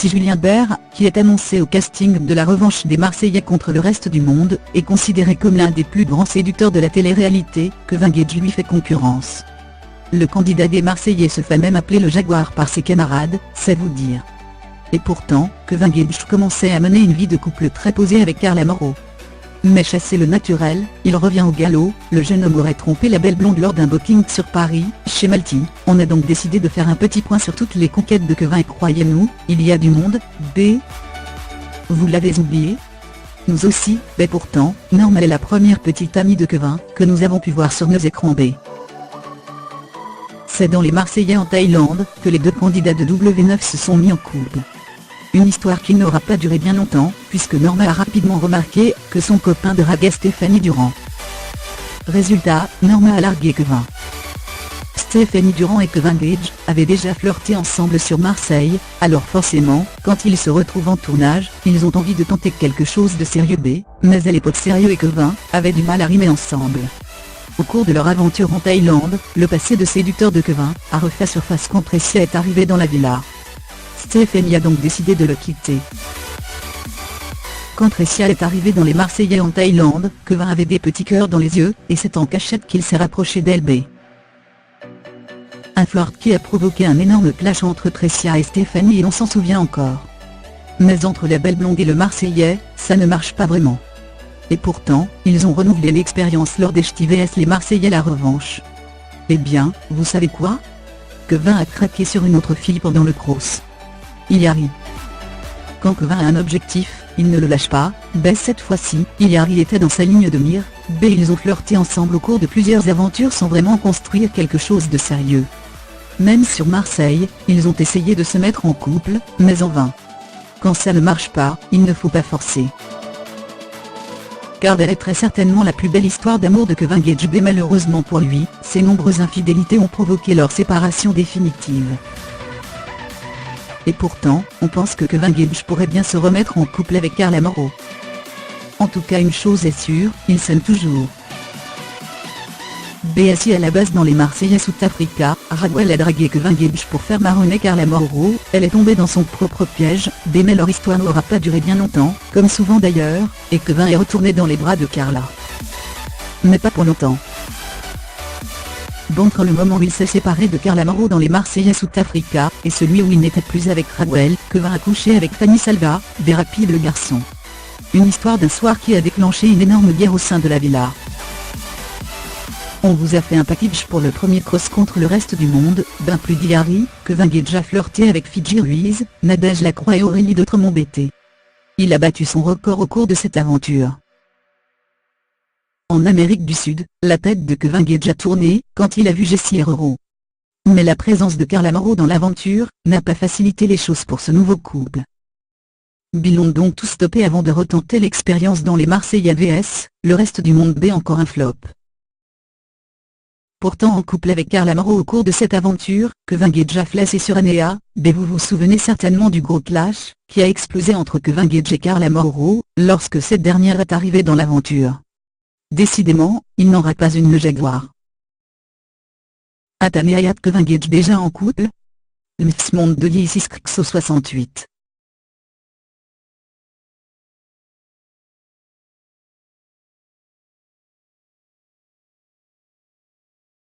Si Julien Bert, qui est annoncé au casting de la revanche des Marseillais contre le reste du monde, est considéré comme l'un des plus grands séducteurs de la télé-réalité, Kevin Gage lui fait concurrence. Le candidat des Marseillais se fait même appeler le Jaguar par ses camarades, c'est vous dire. Et pourtant, Kevin Gage commençait à mener une vie de couple très posée avec Carla Moreau. Mais chassé le naturel, il revient au galop. Le jeune homme aurait trompé la belle blonde lors d'un booking sur Paris, chez Malti. On a donc décidé de faire un petit point sur toutes les conquêtes de Kevin et croyez-nous, il y a du monde. Vous l'avez oublié? Nous aussi, mais pourtant, Norma est la première petite amie de Kevin, que nous avons pu voir sur nos écrans B. C'est dans Les Marseillais en Thaïlande, que les deux candidats de W9 se sont mis en couple. Une histoire qui n'aura pas duré bien longtemps, puisque Norma a rapidement remarqué que son copain de drague est Stéphanie Durand. Résultat, Norma a largué Kevin. Stéphanie Durand et Kevin Gage avaient déjà flirté ensemble sur Marseille, alors forcément, quand ils se retrouvent en tournage, ils ont envie de tenter quelque chose de sérieux mais elle est pas de sérieux et Kevin avait du mal à rimer ensemble. Au cours de leur aventure en Thaïlande, le passé de séducteur de Kevin a refait surface quand Pressia est arrivé dans la villa. Stéphanie a donc décidé de le quitter. Quand Pressia est arrivé dans Les Marseillais en Thaïlande, Kevin avait des petits cœurs dans les yeux, et c'est en cachette qu'il s'est rapproché d'elle. Un flirt qui a provoqué un énorme clash entre Pressia et Stéphanie et on s'en souvient encore. Mais entre la belle blonde et le Marseillais, ça ne marche pas vraiment. Et pourtant, ils ont renouvelé l'expérience lors des Ch'tis vs Les Marseillais la revanche. Eh bien, vous savez quoi? Kevin a craqué sur une autre fille pendant le cross. Il y arrive. Quand Kevin a un objectif, il ne le lâche pas. Cette fois-ci, Hilary était dans sa ligne de mire. Ils ont flirté ensemble au cours de plusieurs aventures sans vraiment construire quelque chose de sérieux. Même sur Marseille, ils ont essayé de se mettre en couple, mais en vain. Quand ça ne marche pas, il ne faut pas forcer. Car elle est très certainement la plus belle histoire d'amour de Kevin Gage mais malheureusement pour lui, ses nombreuses infidélités ont provoqué leur séparation définitive. Et pourtant, on pense que Kevin Gage pourrait bien se remettre en couple avec Carla Moreau. En tout cas une chose est sûre, ils s'aiment toujours. BSI à la base dans Les Marseillais South Africa, Raguel a dragué Kevin Gage pour faire marronner Carla Moreau, elle est tombée dans son propre piège, mais leur histoire n'aura pas duré bien longtemps, comme souvent d'ailleurs, et Kevin est retourné dans les bras de Carla. Mais pas pour longtemps. Bon, quand le moment où il s'est séparé de Carla Moreau dans Les Marseillais South Africa, et celui où il n'était plus avec Raguel, Kevin a couché avec Fanny Salva, des rapides le garçon. Une histoire d'un soir qui a déclenché une énorme guerre au sein de la villa. On vous a fait un package pour le premier cross contre le reste du monde, plus d'Hilary, Kevin Gage a flirté avec Fidji Ruiz, Nadège Lacroix et Aurélie d'Autremont-Bété. Il a battu son record au cours de cette aventure. En Amérique du Sud, la tête de Kevin Gage a tourné quand il a vu Jessie Herrero. Mais la présence de Carla Moreau dans l'aventure n'a pas facilité les choses pour ce nouveau couple. Ils ont donc tout stoppé avant de retenter l'expérience dans Les Marseillais vs le reste du monde encore un flop. Pourtant en couple avec Carla Moreau au cours de cette aventure, Kevin Gage a flashé sur Anéa, vous vous souvenez certainement du gros clash qui a explosé entre Kevin Gage et Carla Moreau, lorsque cette dernière est arrivée dans l'aventure. Décidément, il n'aura pas une le Jaguar. Anéa et Kevin Gage déjà en couple? Le Miss Monde de l'ISIS 68.